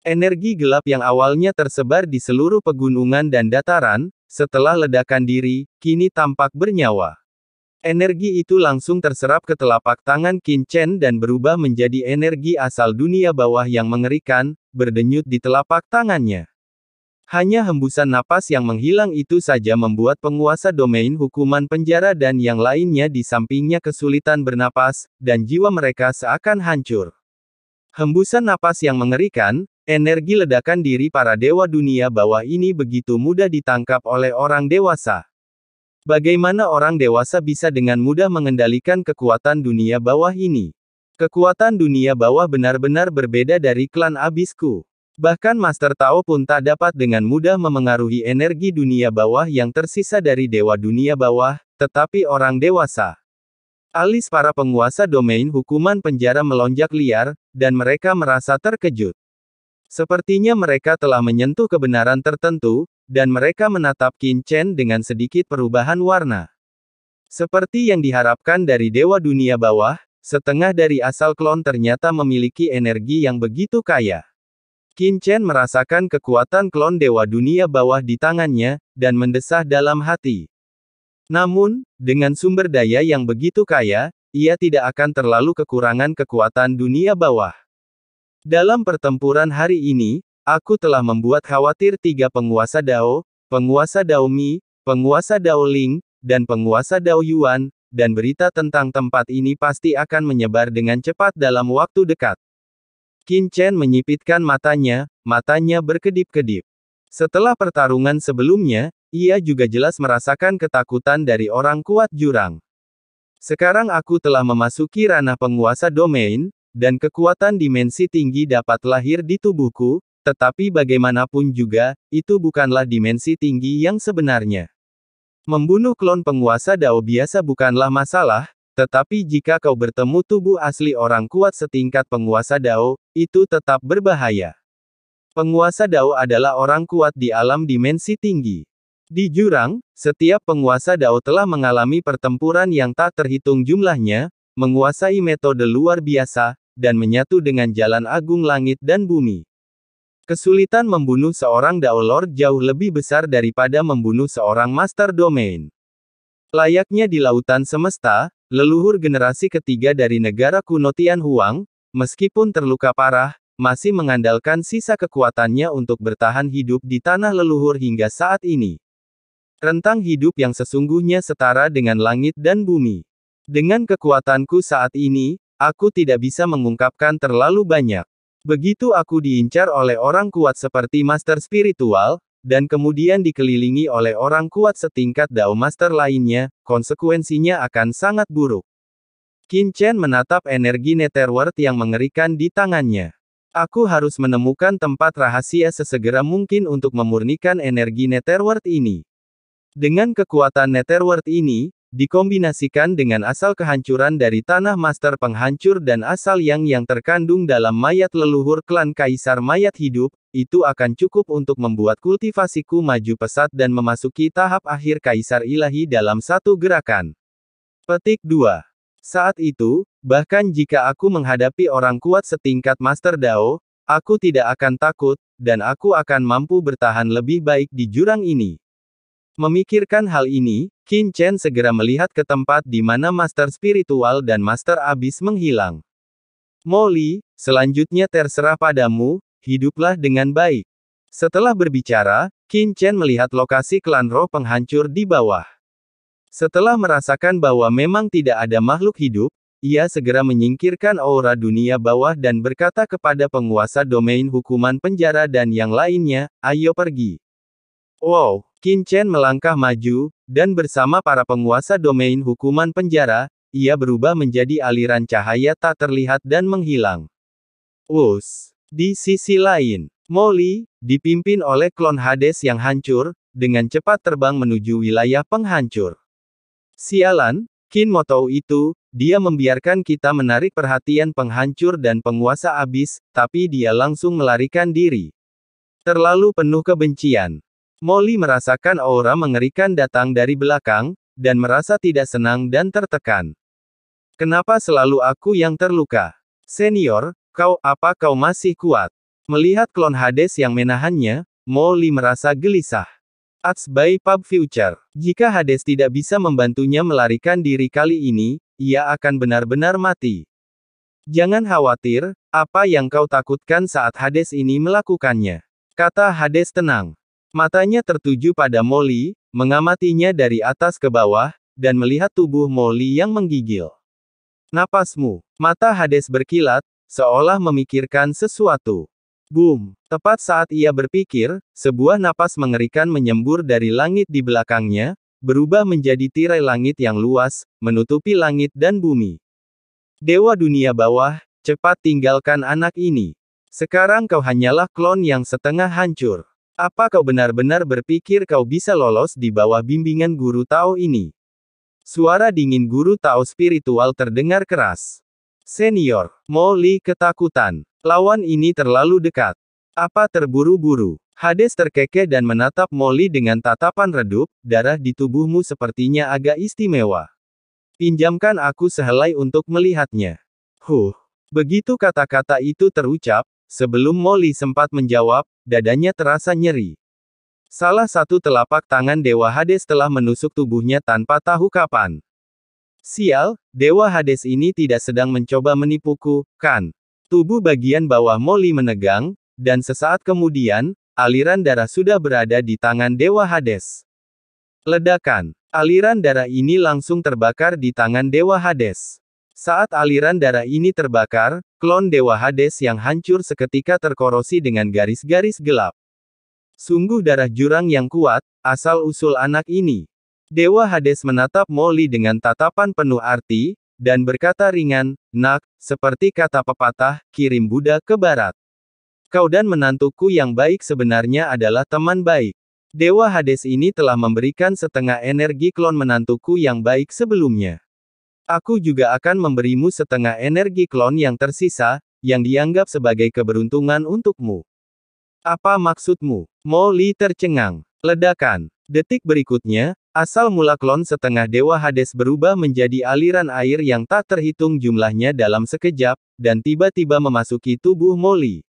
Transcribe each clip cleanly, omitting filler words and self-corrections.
Energi gelap yang awalnya tersebar di seluruh pegunungan dan dataran, setelah ledakan diri, kini tampak bernyawa. Energi itu langsung terserap ke telapak tangan Qin Chen dan berubah menjadi energi asal dunia bawah yang mengerikan, berdenyut di telapak tangannya. Hanya hembusan napas yang menghilang itu saja membuat penguasa domain hukuman penjara dan yang lainnya di sampingnya kesulitan bernapas, dan jiwa mereka seakan hancur. Hembusan napas yang mengerikan, energi ledakan diri para dewa dunia bawah ini begitu mudah ditangkap oleh orang dewasa. Bagaimana orang dewasa bisa dengan mudah mengendalikan kekuatan dunia bawah ini? Kekuatan dunia bawah benar-benar berbeda dari klan abisku. Bahkan Master Tao pun tak dapat dengan mudah memengaruhi energi dunia bawah yang tersisa dari dewa dunia bawah, tetapi orang dewasa. Alis para penguasa domain hukuman penjara melonjak liar, dan mereka merasa terkejut. Sepertinya mereka telah menyentuh kebenaran tertentu, dan mereka menatap Qin Chen dengan sedikit perubahan warna. Seperti yang diharapkan dari dewa dunia bawah, setengah dari asal klon ternyata memiliki energi yang begitu kaya. Qin Chen merasakan kekuatan klon dewa dunia bawah di tangannya, dan mendesah dalam hati. Namun, dengan sumber daya yang begitu kaya, ia tidak akan terlalu kekurangan kekuatan dunia bawah. Dalam pertempuran hari ini, aku telah membuat khawatir 3 penguasa Dao, penguasa Dao Mi, penguasa Dao Ling, dan penguasa Dao Yuan, dan berita tentang tempat ini pasti akan menyebar dengan cepat dalam waktu dekat. Qin Chen menyipitkan matanya berkedip-kedip. Setelah pertarungan sebelumnya, ia juga jelas merasakan ketakutan dari orang kuat jurang. Sekarang aku telah memasuki ranah penguasa domain, dan kekuatan dimensi tinggi dapat lahir di tubuhku, tetapi bagaimanapun juga, itu bukanlah dimensi tinggi yang sebenarnya. Membunuh klon penguasa Dao biasa bukanlah masalah, tetapi jika kau bertemu tubuh asli orang kuat setingkat penguasa Dao, itu tetap berbahaya. Penguasa Dao adalah orang kuat di alam dimensi tinggi. Di jurang, setiap penguasa Dao telah mengalami pertempuran yang tak terhitung jumlahnya, menguasai metode luar biasa, dan menyatu dengan jalan agung langit dan bumi. Kesulitan membunuh seorang Dao Lord jauh lebih besar daripada membunuh seorang Master Domain. Layaknya di lautan semesta, leluhur generasi ketiga dari negara kuno Tianhuang, meskipun terluka parah, masih mengandalkan sisa kekuatannya untuk bertahan hidup di tanah leluhur hingga saat ini. Rentang hidup yang sesungguhnya setara dengan langit dan bumi. Dengan kekuatanku saat ini, aku tidak bisa mengungkapkan terlalu banyak. Begitu aku diincar oleh orang kuat seperti Master Spiritual, dan kemudian dikelilingi oleh orang kuat setingkat Dao Master lainnya, konsekuensinya akan sangat buruk. Qin Chen menatap energi Netherworld yang mengerikan di tangannya. Aku harus menemukan tempat rahasia sesegera mungkin untuk memurnikan energi Netherworld ini. Dengan kekuatan Netherworld ini, dikombinasikan dengan asal kehancuran dari tanah master penghancur dan asal yang terkandung dalam mayat leluhur klan Kaisar Mayat Hidup, itu akan cukup untuk membuat kultivasiku maju pesat dan memasuki tahap akhir Kaisar Ilahi dalam satu gerakan. Petik 2. Saat itu, bahkan jika aku menghadapi orang kuat setingkat Master Dao, aku tidak akan takut, dan aku akan mampu bertahan lebih baik di jurang ini. Memikirkan hal ini, Qin Chen segera melihat ke tempat di mana Master Spiritual dan Master Abyss menghilang. Molly, selanjutnya terserah padamu, hiduplah dengan baik. Setelah berbicara, Qin Chen melihat lokasi klan roh penghancur di bawah. Setelah merasakan bahwa memang tidak ada makhluk hidup, ia segera menyingkirkan aura dunia bawah dan berkata kepada penguasa domain hukuman penjara dan yang lainnya, ayo pergi. Wow, Qin Chen melangkah maju, dan bersama para penguasa domain hukuman penjara, ia berubah menjadi aliran cahaya tak terlihat dan menghilang. Di sisi lain, Molly, dipimpin oleh klon Hades yang hancur, dengan cepat terbang menuju wilayah penghancur. Sialan, Qin mau tahu itu, dia membiarkan kita menarik perhatian penghancur dan penguasa abis, tapi dia langsung melarikan diri. Terlalu penuh kebencian. Molly merasakan aura mengerikan datang dari belakang, dan merasa tidak senang dan tertekan. Kenapa selalu aku yang terluka? Senior, kau masih kuat? Melihat klon Hades yang menahannya, Molly merasa gelisah. Ats by Pub Future. Jika Hades tidak bisa membantunya melarikan diri kali ini, ia akan benar-benar mati. Jangan khawatir, apa yang kau takutkan saat Hades ini melakukannya? Kata Hades tenang. Matanya tertuju pada Molly, mengamatinya dari atas ke bawah, dan melihat tubuh Molly yang menggigil. Napasmu. Mata Hades berkilat, seolah memikirkan sesuatu. Boom! Tepat saat ia berpikir, sebuah napas mengerikan menyembur dari langit di belakangnya, berubah menjadi tirai langit yang luas, menutupi langit dan bumi. Dewa dunia bawah, cepat tinggalkan anak ini. Sekarang kau hanyalah klon yang setengah hancur. Apa kau benar-benar berpikir kau bisa lolos di bawah bimbingan guru Tao ini? Suara dingin guru Tao spiritual terdengar keras. Senior, Molly ketakutan. Lawan ini terlalu dekat. Apa terburu-buru? Hades terkekeh dan menatap Molly dengan tatapan redup, darah di tubuhmu sepertinya agak istimewa. Pinjamkan aku sehelai untuk melihatnya. Begitu kata-kata itu terucap, sebelum Molly sempat menjawab, dadanya terasa nyeri. Salah satu telapak tangan Dewa Hades telah menusuk tubuhnya tanpa tahu kapan. Sial, Dewa Hades ini tidak sedang mencoba menipuku, kan? Tubuh bagian bawah Molly menegang, dan sesaat kemudian, aliran darah sudah berada di tangan Dewa Hades. Ledakan. Aliran darah ini langsung terbakar di tangan Dewa Hades. Saat aliran darah ini terbakar, klon Dewa Hades yang hancur seketika terkorosi dengan garis-garis gelap. Sungguh darah jurang yang kuat, asal-usul anak ini. Dewa Hades menatap Molly dengan tatapan penuh arti, dan berkata ringan, "Nak, seperti kata pepatah, kirim Buddha ke barat. Kau dan menantuku yang baik sebenarnya adalah teman baik." Dewa Hades ini telah memberikan setengah energi klon menantuku yang baik sebelumnya. Aku juga akan memberimu setengah energi klon yang tersisa, yang dianggap sebagai keberuntungan untukmu. Apa maksudmu? Molly tercengang. Ledakan. Detik berikutnya, asal mula klon setengah Dewa Hades berubah menjadi aliran air yang tak terhitung jumlahnya dalam sekejap, dan tiba-tiba memasuki tubuh Molly.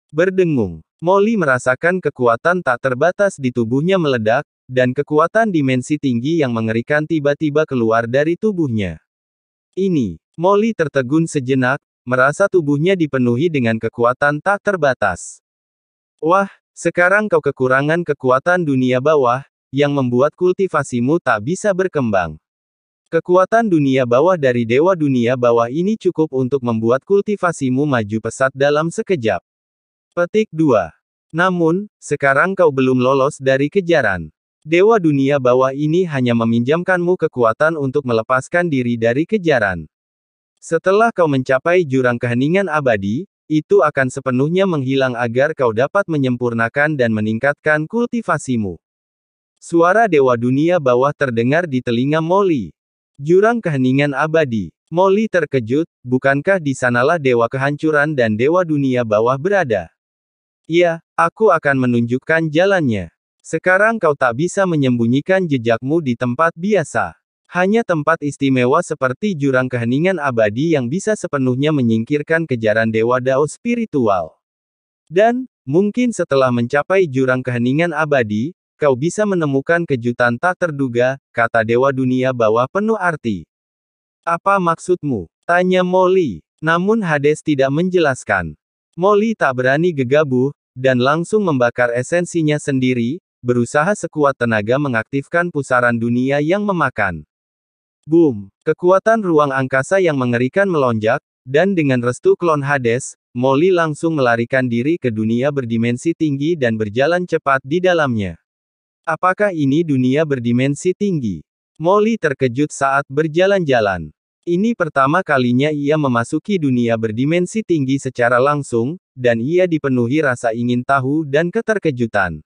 Berdengung. Molly merasakan kekuatan tak terbatas di tubuhnya meledak, dan kekuatan dimensi tinggi yang mengerikan tiba-tiba keluar dari tubuhnya. Molly tertegun sejenak, merasa tubuhnya dipenuhi dengan kekuatan tak terbatas. Wah, sekarang kau kekurangan kekuatan dunia bawah, yang membuat kultivasimu tak bisa berkembang. Kekuatan dunia bawah dari Dewa dunia bawah ini cukup untuk membuat kultivasimu maju pesat dalam sekejap. Petik 2. Namun, sekarang kau belum lolos dari kejaran. Dewa dunia bawah ini hanya meminjamkanmu kekuatan untuk melepaskan diri dari kejaran. Setelah kau mencapai jurang keheningan abadi, itu akan sepenuhnya menghilang agar kau dapat menyempurnakan dan meningkatkan kultivasimu. Suara Dewa dunia bawah terdengar di telinga Molly. Jurang keheningan abadi. Molly terkejut, bukankah di sanalah Dewa kehancuran dan Dewa dunia bawah berada? Iya, aku akan menunjukkan jalannya. Sekarang kau tak bisa menyembunyikan jejakmu di tempat biasa. Hanya tempat istimewa seperti jurang keheningan abadi yang bisa sepenuhnya menyingkirkan kejaran Dewa Dao spiritual. Dan, mungkin setelah mencapai jurang keheningan abadi, kau bisa menemukan kejutan tak terduga, kata Dewa dunia bawah penuh arti. Apa maksudmu? Tanya Molly. Namun Hades tidak menjelaskan. Molly tak berani gegabah, dan langsung membakar esensinya sendiri, berusaha sekuat tenaga mengaktifkan pusaran dunia yang memakan. Boom! Kekuatan ruang angkasa yang mengerikan melonjak, dan dengan restu klon Hades, Molly langsung melarikan diri ke dunia berdimensi tinggi dan berjalan cepat di dalamnya. Apakah ini dunia berdimensi tinggi? Molly terkejut saat berjalan-jalan. Ini pertama kalinya ia memasuki dunia berdimensi tinggi secara langsung, dan ia dipenuhi rasa ingin tahu dan keterkejutan.